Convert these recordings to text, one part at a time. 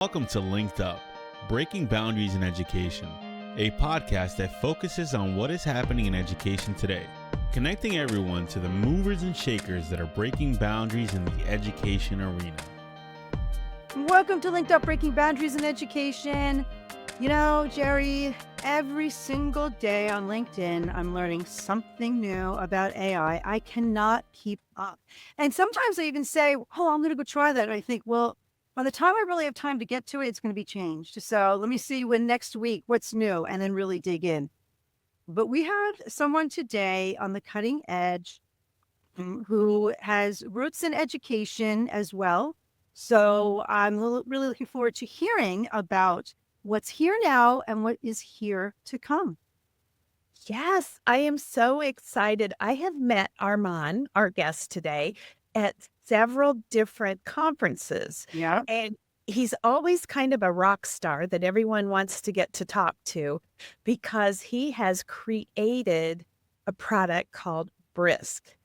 Welcome to LinkedUp, Breaking Boundaries in Education, a podcast that focuses on what is happening in education today, connecting everyone to the movers and shakers that are breaking boundaries in the education arena. Welcome to LinkedUp, Breaking Boundaries in Education. You know, Jerry, every single day on LinkedIn, I'm learning something new about AI. I cannot keep up. And sometimes I even say, oh, I'm going to go try that. And I think, well, by the time I really have time to get to it, it's going to be changed. So let me see when next week, what's new, and then really dig in. But we have someone today on the cutting edge who has roots in education as well. So I'm really looking forward to hearing about what's here now and what is here to come. Yes, I am so excited. I have met Arman, our guest today, at several different conferences. Yeah. And he's always kind of a rock star that everyone wants to get to talk to because he has created a product called Brisk.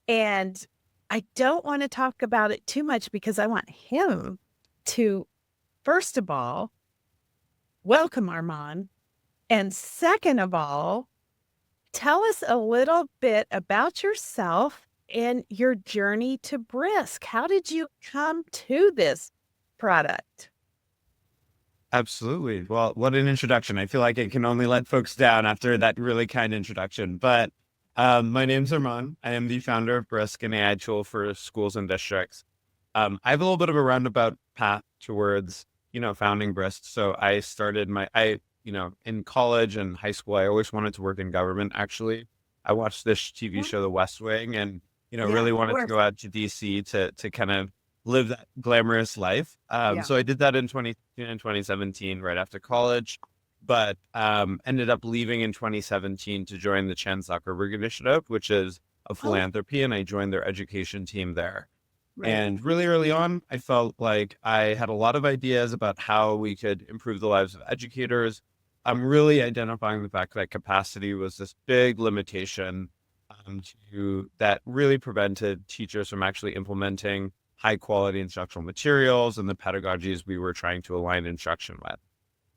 And I don't want to talk about it too much because I want him to, first of all, welcome Arman. And second of all, tell us a little bit about yourself and your journey to Brisk. How did you come to this product? Absolutely. Well, what an introduction. I feel like I can only let folks down after that really kind introduction. But my name's Arman. I am the founder of Brisk, an AI tool for schools and districts. I have a little bit of a roundabout path towards, founding Brisk. So I started in college and high school, I always wanted to work in government, actually. I watched this TV show, The West Wing, and, really wanted to go out to DC to kind of live that glamorous life. So I did that in 2017, right after college, but ended up leaving in 2017 to join the Chan Zuckerberg Initiative, which is a philanthropy, and I joined their education team there. Right. And really early on, I felt like I had a lot of ideas about how we could improve the lives of educators. I'm really identifying the fact that capacity was this big limitation that really prevented teachers from actually implementing high quality instructional materials and the pedagogies we were trying to align instruction with.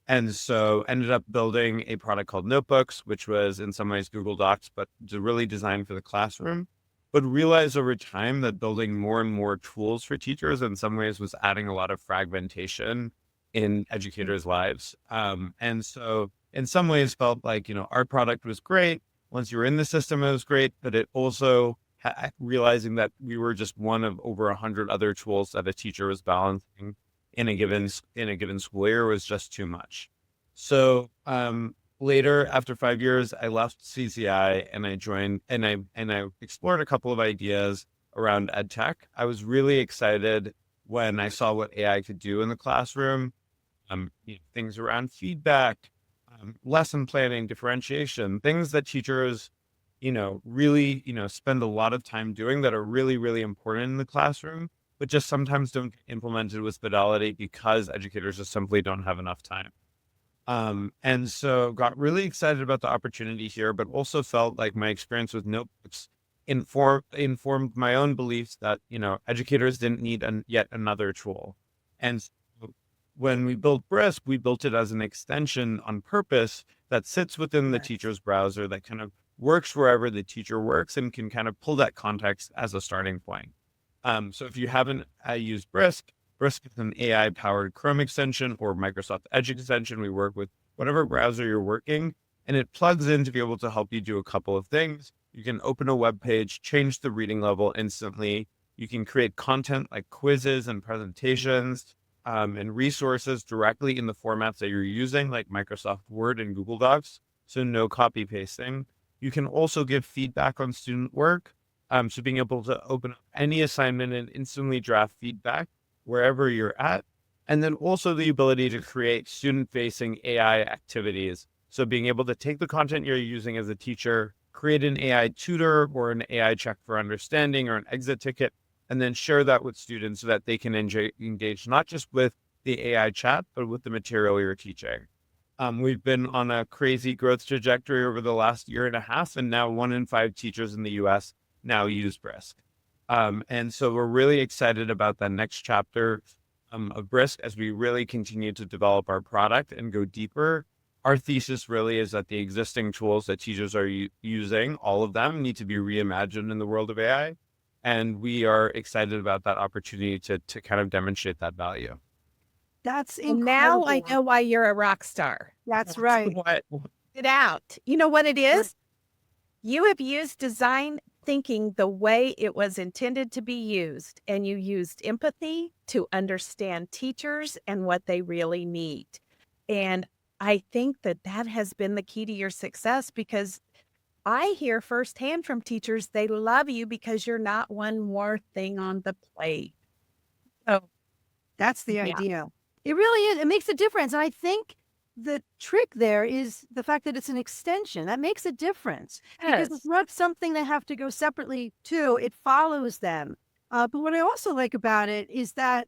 And so ended up building a product called Notebooks, which was in some ways Google Docs, but really designed for the classroom. But realized over time that building more and more tools for teachers in some ways was adding a lot of fragmentation in educators' lives. And so in some ways felt like, our product was great. Once you were in the system, it was great, but it also realizing that we were just one of over 100 other tools that a teacher was balancing in a given school year was just too much. So later, after 5 years, I left CCI and I joined and I explored a couple of ideas around ed tech. I was really excited when I saw what AI could do in the classroom, things around feedback, lesson planning, differentiation, things that teachers, really, spend a lot of time doing that are really, really important in the classroom, but just sometimes don't get implemented with fidelity because educators just simply don't have enough time. And so got really excited about the opportunity here, but also felt like my experience with Notebooks informed my own beliefs that, educators didn't need yet another tool. And so when we built Brisk, we built it as an extension on purpose that sits within the teacher's browser that kind of works wherever the teacher works and can kind of pull that context as a starting point. So if you haven't used Brisk is an AI-powered Chrome extension or Microsoft Edge extension. We work with whatever browser you're working, and it plugs in to be able to help you do a couple of things. You can open a web page, change the reading level instantly. You can create content like quizzes and presentations and resources directly in the formats that you're using, like Microsoft Word and Google Docs, so no copy pasting. You can also give feedback on student work, so being able to open up any assignment and instantly draft feedback wherever you're at. And then also the ability to create student-facing AI activities. So being able to take the content you're using as a teacher, create an AI tutor or an AI check for understanding or an exit ticket, and then share that with students so that they can engage not just with the AI chat, but with the material you're teaching. We've been on a crazy growth trajectory over the last year and a half, and now 1 in 5 teachers in the US now use Brisk. And so we're really excited about that next chapter. of Brisk, as we really continue to develop our product and go deeper, our thesis really is that the existing tools that teachers are using, all of them, need to be reimagined in the world of AI. And we are excited about that opportunity to kind of demonstrate that value. That's And incredible. now I know why you're a rock star. That's right. What? It out. You know what it is? You have used design thinking the way it was intended to be used, and you used empathy to understand teachers and what they really need. And I think that that has been the key to your success, because I hear firsthand from teachers, they love you because you're not one more thing on the plate. Oh, That's the yeah. idea. It really is. It makes a difference. And I think the trick there is the fact that it's an extension. That makes a difference. Because it's Yes. not something they have to go separately to. It follows them. But what I also like about it is that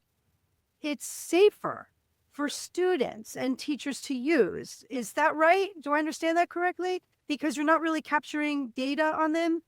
it's safer for students and teachers to use. Is that right? Do I understand that correctly? Because you're not really capturing data on them?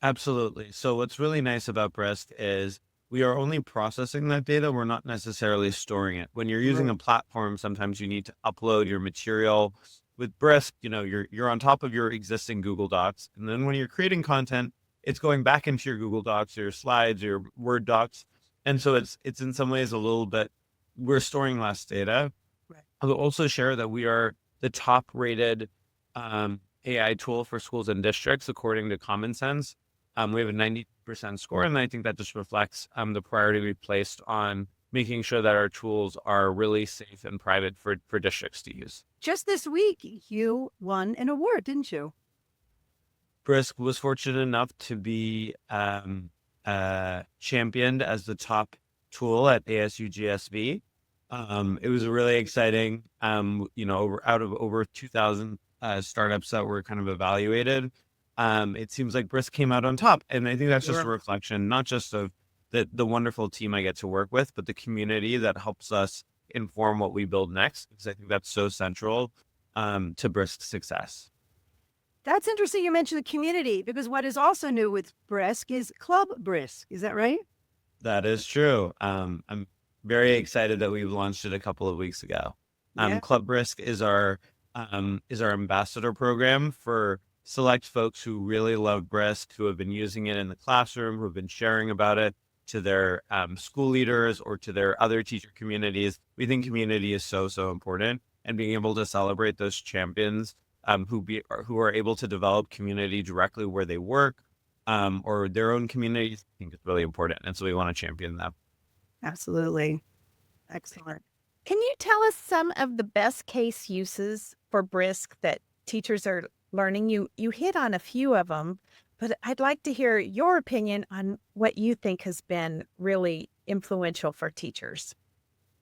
Absolutely. So what's really nice about Brisk is we are only processing that data. We're not necessarily storing it. When you're using a platform, sometimes you need to upload your material. With Brisk, you're on top of your existing Google Docs. And then when you're creating content, it's going back into your Google Docs, your slides, your Word docs. And so it's in some ways a little bit, we're storing less data. Right. I'll also share that we are the top rated AI tool for schools and districts, according to Common Sense. We have a 90% score, and I think that just reflects the priority we placed on making sure that our tools are really safe and private for districts to use. Just this week, you won an award, didn't you? Brisk was fortunate enough to be championed as the top tool at ASU GSV. It was really exciting. Out of over 2,000 startups that were kind of evaluated, it seems like Brisk came out on top. And I think that's just a reflection, not just of the wonderful team I get to work with, but the community that helps us inform what we build next, because I think that's so central to Brisk's success. That's interesting you mentioned the community, because what is also new with Brisk is Club Brisk. Is that right? That is true. I'm very excited that we've launched it a couple of weeks ago. Yeah. Club Brisk is our ambassador program for select folks who really love Brisk, who have been using it in the classroom, who have been sharing about it to their school leaders or to their other teacher communities. We think community is so important, and being able to celebrate those champions who are able to develop community directly where they work or their own communities, I think is really important. And so we want to champion that. Absolutely. Excellent. Can you tell us some of the best case uses for Brisk that teachers are learning? You hit on a few of them, but I'd like to hear your opinion on what you think has been really influential for teachers.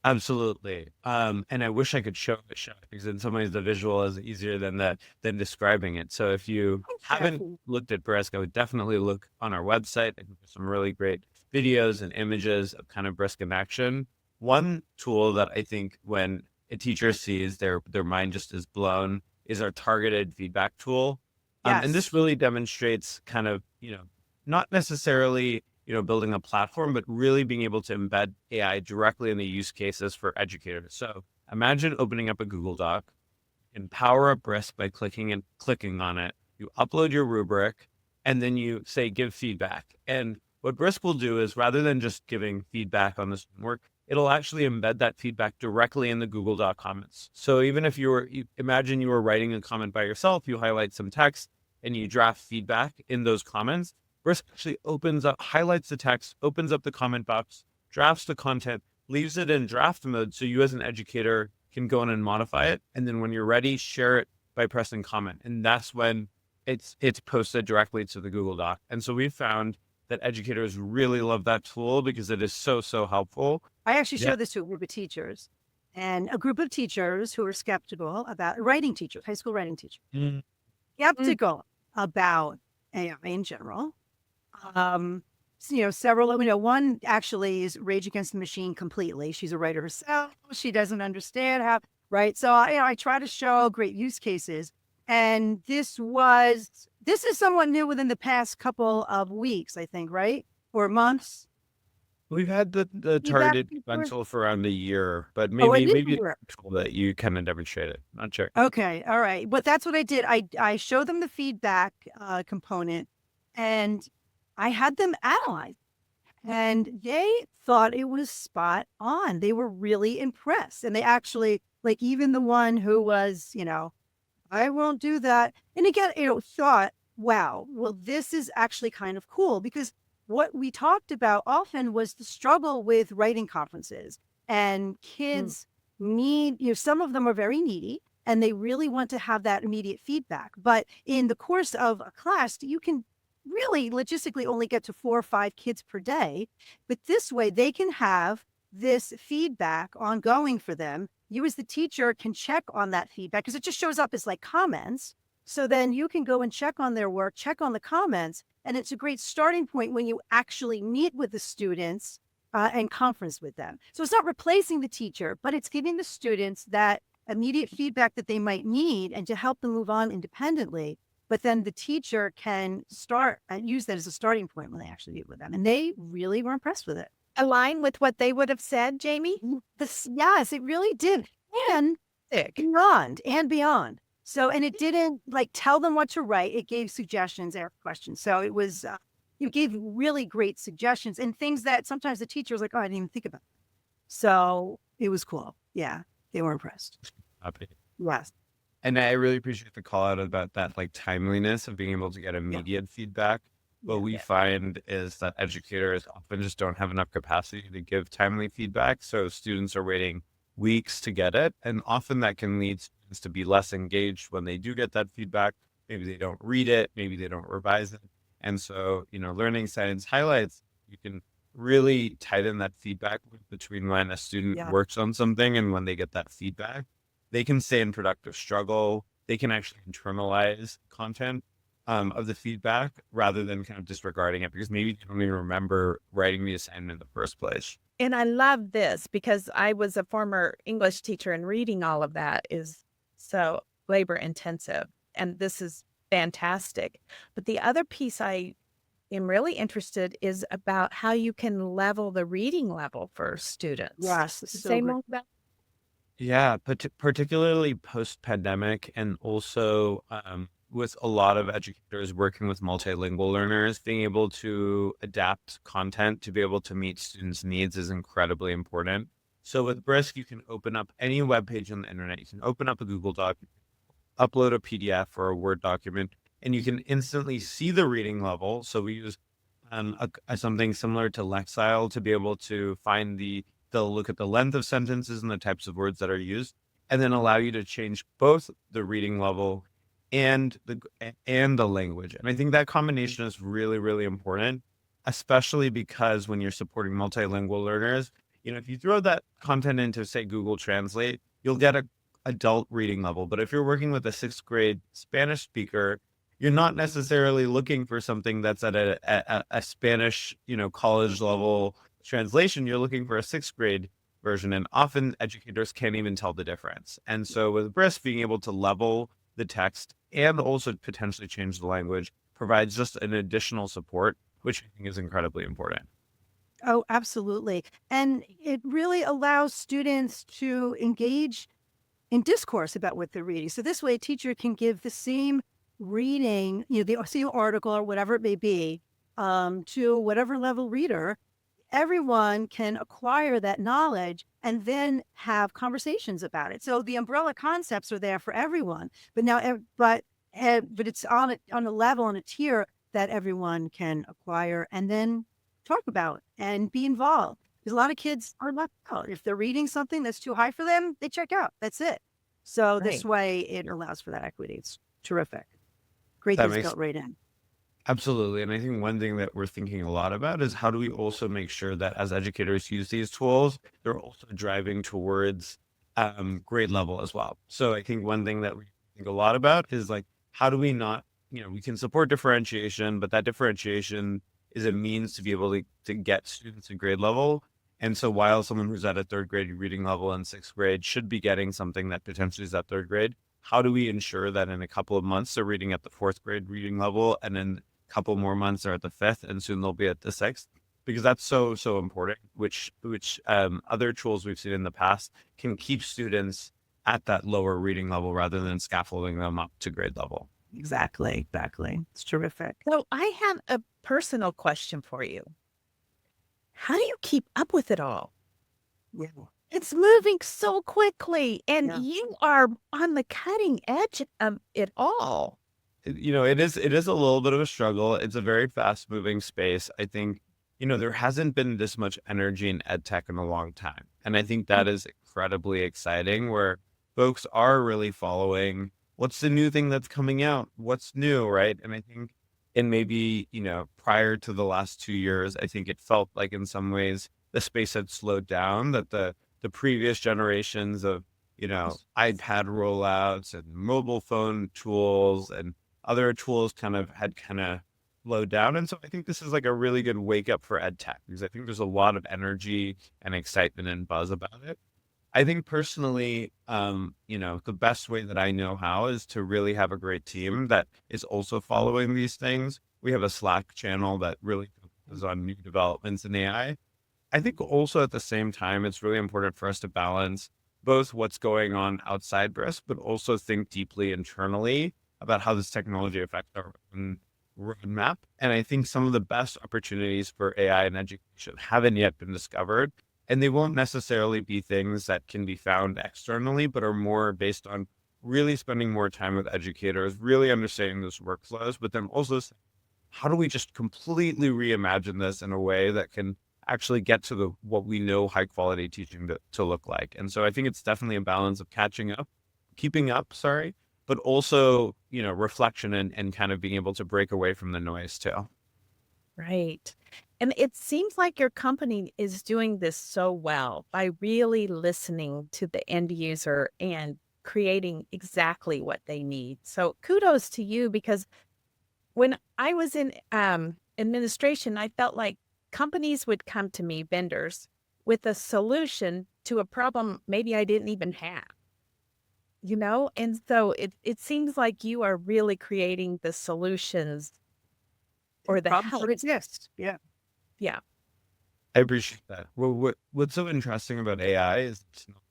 Absolutely. And I wish I could show it, because in some ways the visual is easier than describing it. So if you haven't looked at Brisk, I would definitely look on our website. I think there's some really great videos and images of kind of Brisk in action. One tool that I think when a teacher sees, their mind just is blown is our targeted feedback tool. And this really demonstrates kind of, not necessarily building a platform, but really being able to embed AI directly in the use cases for educators. So imagine opening up a Google Doc, empower up Brisk by clicking on it. You upload your rubric, and then you say, give feedback. And what Brisk will do is, rather than just giving feedback on this work, it'll actually embed that feedback directly in the Google Doc comments. So even if imagine you were writing a comment by yourself, you highlight some text and you draft feedback in those comments, Brisk actually highlights the text, opens up the comment box, drafts the content, leaves it in draft mode so you as an educator can go in and modify it. And then when you're ready, share it by pressing comment. And that's when it's posted directly to the Google Doc. And so we've found that educators really love that tool because it is so helpful. I actually showed this to a group of teachers, and a group of teachers who are skeptical about writing teachers, high school writing teachers, skeptical about AI in general. Several, one actually is Rage Against the Machine completely. She's a writer herself. She doesn't understand how, right? So, I try to show great use cases. And this is somewhat new within the past couple of weeks, I think, right? Or months. We've had the feedback targeted before? pencil for around a year, but Oh, it maybe didn't it's work. cool that you kind of demonstrated. Not sure. Okay, all right. But that's what I did. I showed them the feedback component, and I had them analyze, and they thought it was spot on. They were really impressed, and they actually like even the one who was, I won't do that. And again, thought, wow, well, this is actually kind of cool because what we talked about often was the struggle with writing conferences and kids need, some of them are very needy and they really want to have that immediate feedback. But in the course of a class, you can really logistically only get to 4 or 5 kids per day. But this way they can have this feedback ongoing for them. You as the teacher can check on that feedback because it just shows up as like comments. So then you can go and check on their work, check on the comments, and it's a great starting point when you actually meet with the students and conference with them. So it's not replacing the teacher, but it's giving the students that immediate feedback that they might need and to help them move on independently. But then the teacher can start and use that as a starting point when they actually meet with them. And they really were impressed with it. Align with what they would have said, Jamie? Yes, it really did. And beyond. So, and it didn't like tell them what to write. It gave suggestions, asked questions. So it was, you gave really great suggestions and things that sometimes the teacher was like, oh, I didn't even think about. So it was cool. Yeah, they were impressed. Happy. Yes. And I really appreciate the call out about that like timeliness of being able to get immediate feedback. What we find is that educators often just don't have enough capacity to give timely feedback. So students are waiting weeks to get it. And often that can lead students to be less engaged when they do get that feedback. Maybe they don't read it, maybe they don't revise it. And so, learning science highlights, you can really tighten that feedback loop between when a student works on something and when they get that feedback. They can stay in productive struggle. They can actually internalize content of the feedback rather than kind of disregarding it because maybe they don't even remember writing the assignment in the first place. And I love this because I was a former English teacher and reading all of that is so labor intensive. And this is fantastic. But the other piece I am really interested is about how you can level the reading level for students. Yes. Say more about. Yeah, particularly post-pandemic and also with a lot of educators working with multilingual learners, being able to adapt content to be able to meet students' needs is incredibly important. So with Brisk, you can open up any web page on the internet. You can open up a Google Doc, upload a PDF or a Word document, and you can instantly see the reading level. So we use something similar to Lexile to be able to find they'll look at the length of sentences and the types of words that are used, and then allow you to change both the reading level and the language. And I think that combination is really, really important, especially because when you're supporting multilingual learners, if you throw that content into, say, Google Translate, you'll get an adult reading level. But if you're working with a 6th grade Spanish speaker, you're not necessarily looking for something that's at a Spanish, college level translation. You're looking for a 6th grade version. And often educators can't even tell the difference. And so with Brisk, being able to level the text and also potentially change the language provides just an additional support, which I think is incredibly important. Oh, absolutely. And it really allows students to engage in discourse about what they're reading. So this way a teacher can give the same reading, the same article or whatever it may be, to whatever level reader. Everyone can acquire that knowledge and then have conversations about it. So the umbrella concepts are there for everyone, but it's on a level, on a tier that everyone can acquire and then talk about and be involved. Because a lot of kids are left out. If they're reading something that's too high for them, they check out. That's it. So this way it allows for that equity. It's terrific. Great things built right in. Absolutely. And I think one thing that we're thinking a lot about is how do we also make sure that as educators use these tools, they're also driving towards grade level as well. So I think one thing that we think a lot about is like, how do we not, we can support differentiation, but that differentiation is a means to be able to get students to grade level. And so while someone who's at a 3rd grade reading level in 6th grade should be getting something that potentially is at 3rd grade, how do we ensure that in a couple of months they're reading at the 4th grade reading level and in couple more months are at the 5th and soon they'll be at the 6th. because that's so important, which other tools we've seen in the past can keep students at that lower reading level rather than scaffolding them up to grade level. Exactly. It's terrific. So I have a personal question for you. How do you keep up with it all? Yeah. It's moving so quickly, and Yeah. you are on the cutting edge of it all. It is a little bit of a struggle. It's a very fast moving space. I think, there hasn't been this much energy in ed tech in a long time. And I think that is incredibly exciting, where folks are really following what's the new thing that's coming out, what's new, right? And I think in maybe, prior to the last 2 years, I think it felt like in some ways the space had slowed down, that the previous generations of, iPad rollouts and mobile phone tools and other tools had slowed down. And so I think this is like a really good wake up for ed tech, because I think there's a lot of energy and excitement and buzz about it. I think personally, the best way that I know how is to really have a great team that is also following these things. We have a Slack channel that really focuses on new developments in AI. I think also at the same time, it's really important for us to balance both what's going on outside Brisk, but also think deeply internally about how this technology affects our own roadmap. And I think some of the best opportunities for AI in education haven't yet been discovered. And they won't necessarily be things that can be found externally, but are more based on really spending more time with educators, really understanding those workflows, but then also how do we just completely reimagine this in a way that can actually get to what we know high quality teaching to look like. And so I think it's definitely a balance of keeping up, but also, reflection and kind of being able to break away from the noise too. Right. And it seems like your company is doing this so well by really listening to the end user and creating exactly what they need. So kudos to you, because when I was in administration, I felt like companies would come to me, vendors, with a solution to a problem maybe I didn't even have. And so it seems like you are really creating the solutions or the Problems help. that exist. Yeah. Yeah. I appreciate that. Well, what's so interesting about AI is it's not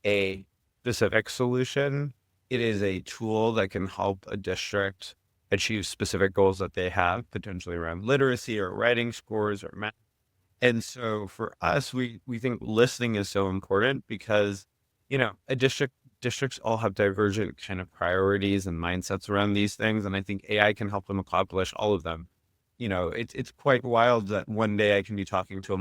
a specific solution. It is a tool that can help a district achieve specific goals that they have, potentially around literacy or writing scores or math. And so for us, we think listening is so important because, districts all have divergent kind of priorities and mindsets around these things. And I think AI can help them accomplish all of them. It's quite wild that one day I can be talking to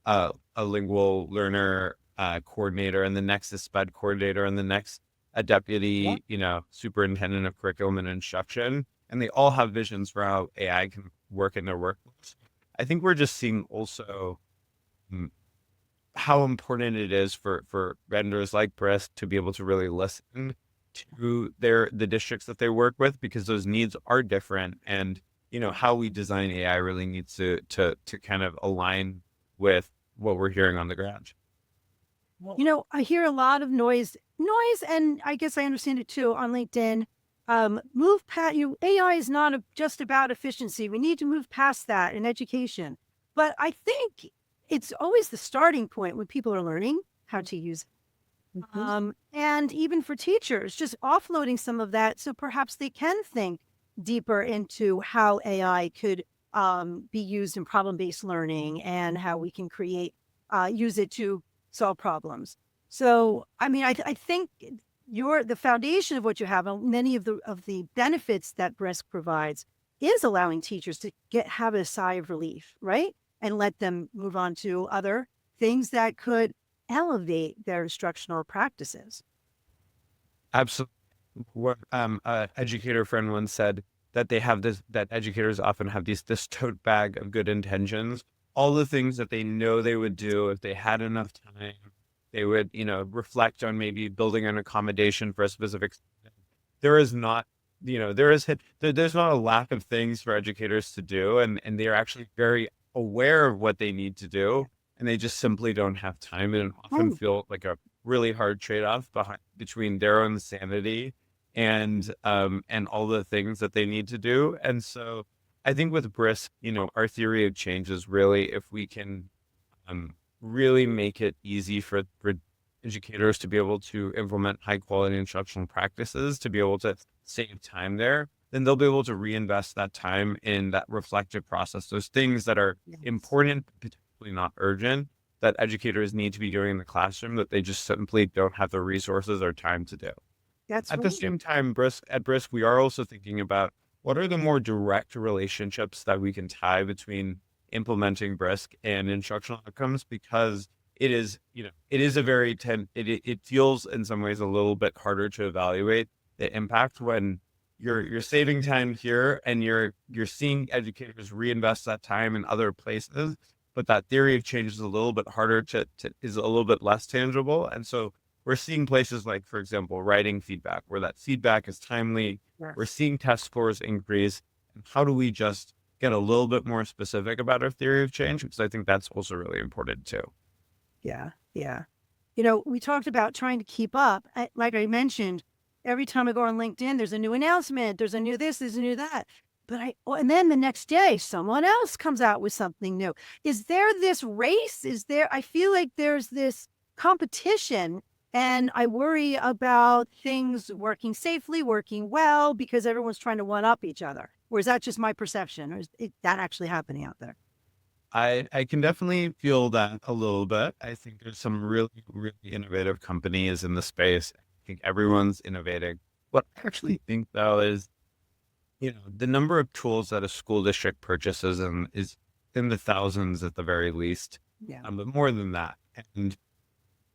a lingual learner coordinator, and the next is SPED coordinator, and the next a deputy, superintendent of curriculum and instruction. And they all have visions for how AI can work in their workflows. I think we're just seeing also how important it is for vendors like Brisk to be able to really listen to the districts that they work with, because those needs are different. And, how we design AI really needs to kind of align with what we're hearing on the ground. I hear a lot of noise, and I guess I understand it too on LinkedIn. Move past AI is not just about efficiency. We need to move past that in education. But I think it's always the starting point when people are learning how to use it. Mhm. And even for teachers, just offloading some of that so perhaps they can think deeper into how AI could be used in problem-based learning and how we can use it to solve problems. So, I think the foundation of what you have, and many of the benefits that Brisk provides, is allowing teachers to have a sigh of relief, right? And let them move on to other things that could elevate their instructional practices. Absolutely. What an educator friend once said, that that educators often have this tote bag of good intentions, all the things that they know they would do if they had enough time. They would, reflect on maybe building an accommodation for a specific student. There's not a lack of things for educators to do, and they're actually very aware of what they need to do, and they just simply don't have time, and often feel like a really hard trade-off between their own sanity and all the things that they need to do. And so I think with Brisk, our theory of change is really if we can really make it easy for educators to be able to implement high quality instructional practices, to be able to save time there, then they'll be able to reinvest that time in that reflective process. Those things that are important, potentially not urgent, that educators need to be doing in the classroom that they just simply don't have the resources or time to do. That's At right. the same time, at Brisk, we are also thinking about what are the more direct relationships that we can tie between implementing Brisk and instructional outcomes, because it is, it is a very, it feels in some ways a little bit harder to evaluate the impact when you're saving time here and you're seeing educators reinvest that time in other places, but that theory of change is a little bit harder is a little bit less tangible. And so we're seeing places like, for example, writing feedback, where that feedback is timely. Yes. We're seeing test scores increase. And how do we just get a little bit more specific about our theory of change? Because I think that's also really important too. Yeah. Yeah. We talked about trying to keep up. Like I mentioned, every time I go on LinkedIn, there's a new announcement. There's a new this, there's a new that. And then the next day, someone else comes out with something new. Is there this race? I feel like there's this competition, and I worry about things working safely, working well, because everyone's trying to one up each other. Or is that just my perception? Or is that actually happening out there? I can definitely feel that a little bit. I think there's some really, really innovative companies in the space. I think everyone's innovating. What I actually think, though, is, the number of tools that a school district purchases is in the thousands at the very least, but more than that. And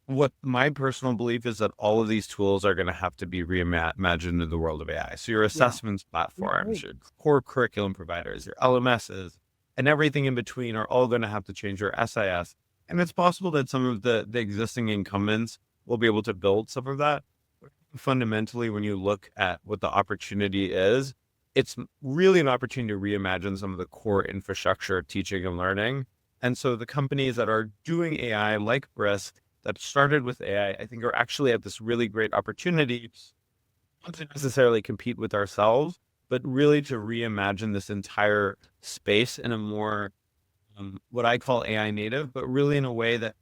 what my personal belief is that all of these tools are going to have to be reimagined in the world of AI. So your assessments platforms, your core curriculum providers, your LMSs, and everything in between are all going to have to change your SIS. And it's possible that some of the existing incumbents will be able to build some of that. Fundamentally, when you look at what the opportunity is, it's really an opportunity to reimagine some of the core infrastructure of teaching and learning. And so the companies that are doing AI, like Brisk, that started with AI, I think are actually at this really great opportunity not to necessarily compete with ourselves, but really to reimagine this entire space in a more, what I call AI native, but really in a way that,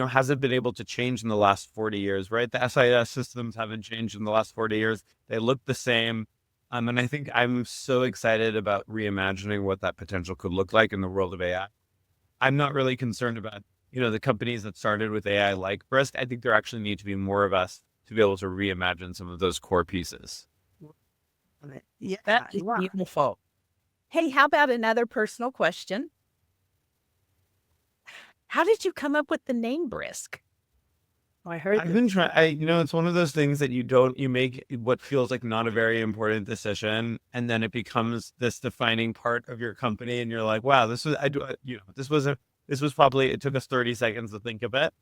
hasn't been able to change in the last 40 years, right? The SIS systems haven't changed in the last 40 years. They look the same. And I think I'm so excited about reimagining what that potential could look like in the world of AI. I'm not really concerned about, the companies that started with AI like Brisk. I think there actually need to be more of us to be able to reimagine some of those core pieces. Yeah, That is beautiful. Hey, how about another personal question? How did you come up with the name Brisk? I heard I've been trying, it's one of those things that you make what feels like not a very important decision. And then it becomes this defining part of your company. And you're like, wow, this was probably, it took us 30 seconds to think of it.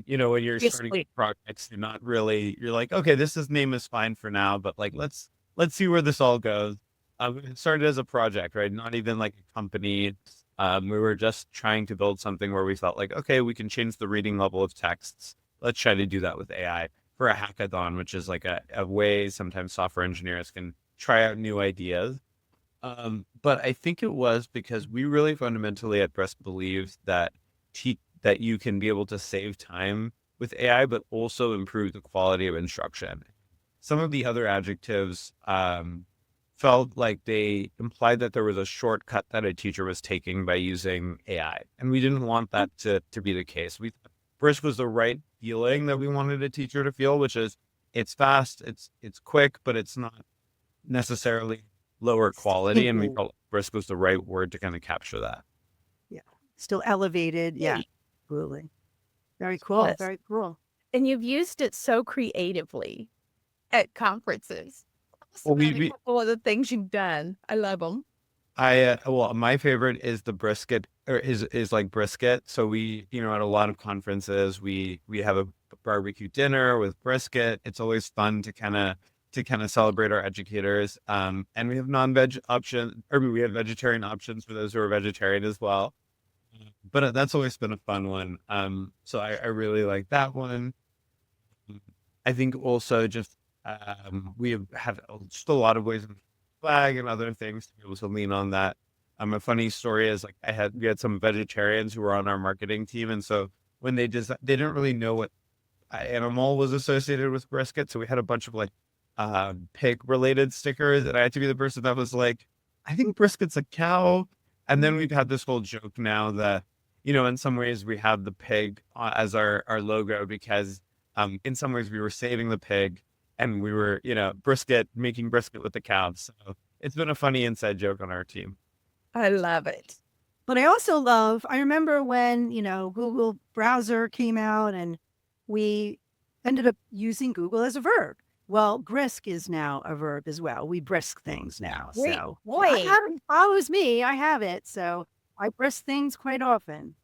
When you're starting projects, you're like, okay, name is fine for now, but like, let's see where this all goes. It started as a project, right? Not even like a company. We were just trying to build something where we felt like, okay, we can change the reading level of texts. Let's try to do that with AI for a hackathon, which is like a way sometimes software engineers can try out new ideas. But I think it was because we really fundamentally at Brisk believed that that you can be able to save time with AI, but also improve the quality of instruction. Some of the other adjectives felt like they implied that there was a shortcut that a teacher was taking by using AI. And we didn't want that to be the case. We thought Brisk was the right feeling that we wanted a teacher to feel, which is it's fast, it's quick, but it's not necessarily lower quality. And we felt Brisk was the right word to kind of capture that. Yeah. Still elevated. Yeah. Absolutely. Very cool. Yes. Very cool. And you've used it so creatively at conferences. Well, A couple of the things you've done. I love them. My favorite is the brisket, or is like brisket. So we, at a lot of conferences, we have a barbecue dinner with brisket. It's always fun to kind of celebrate our educators. And we have non-veg options, or we have vegetarian options for those who are vegetarian as well. But that's always been a fun one. So I really like that one. I think also just we have had just a lot of ways of flag and other things to be able to lean on that A funny story is like we had some vegetarians who were on our marketing team, and so when they didn't really know what animal was associated with brisket, so we had a bunch of like pig related stickers, and I had to be the person that was like, I think brisket's a cow. And then we've had this whole joke now that, in some ways we have the pig as our logo because in some ways we were saving the pig and we were, making brisket with the cow. So it's been a funny inside joke on our team. I love it. But I remember when, Google browser came out and we ended up using Google as a verb. Well, brisk is now a verb as well. We brisk things now. Wait, so boy. follows me. I have it. So I brisk things quite often.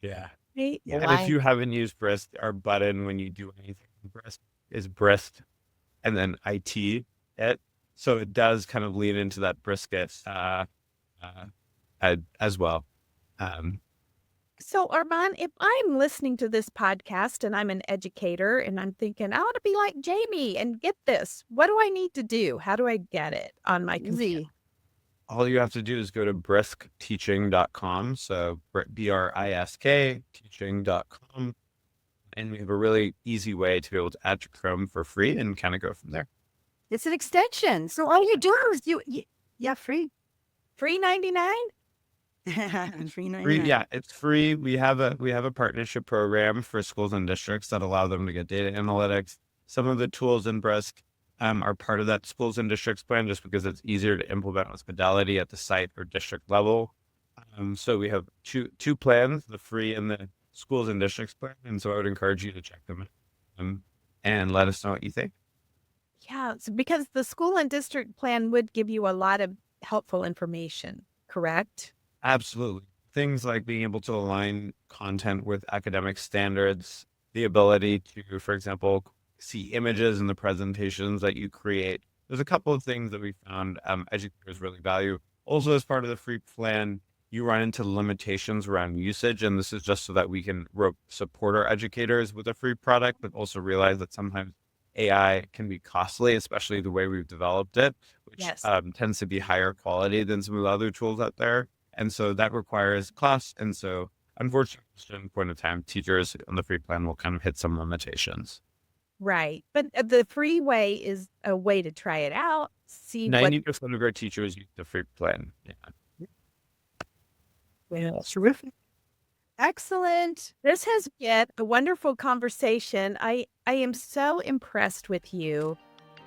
Yeah. Right. Yeah. And if you haven't used brisk, our button when you do anything brisk is brisk and then IT it. So it does kind of lead into that brisket as well. So, Arman, if I'm listening to this podcast and I'm an educator and I'm thinking, I want to be like Jamie and get this, what do I need to do? How do I get it on my computer? All you have to do is go to briskteaching.com. So BRISK teaching.com. And we have a really easy way to be able to add to Chrome for free and kind of go from there. It's an extension. So all you do is free. Free 99? Free 99. Free, yeah, it's free. We have a partnership program for schools and districts that allow them to get data analytics. Some of the tools in Brisk are part of that schools and districts plan just because it's easier to implement with Fidelity at the site or district level. So we have two plans, the free and the schools and districts plan. And so I would encourage you to check them and let us know what you think. Yeah, because the school and district plan would give you a lot of helpful information, correct? Absolutely. Things like being able to align content with academic standards, the ability to, for example, see images in the presentations that you create. There's a couple of things that we found educators really value. Also, as part of the free plan, you run into limitations around usage, and this is just so that we can support our educators with a free product, but also realize that sometimes AI can be costly, especially the way we've developed it, which tends to be higher quality than some of the other tools out there. And so that requires cost. And so unfortunately, at a certain point of time, teachers on the free plan will kind of hit some limitations. Right. But the free way is a way to try it out. See 90% of our teachers use the free plan. Yeah. Well, that's terrific. Excellent. This has been a wonderful conversation. I am so impressed with you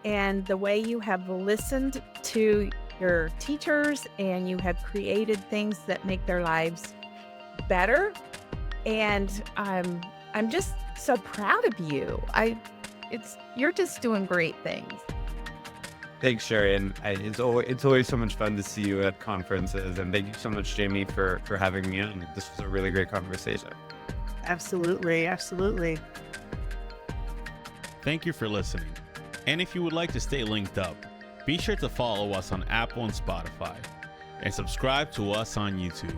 and the way you have listened to your teachers and you have created things that make their lives better. And I'm just so proud of you. You're just doing great things. Thanks, Sherry. And it's always so much fun to see you at conferences. And thank you so much, Jamie, for having me on. This was a really great conversation. Absolutely. Absolutely. Thank you for listening. And if you would like to stay linked up, be sure to follow us on Apple and Spotify and subscribe to us on YouTube.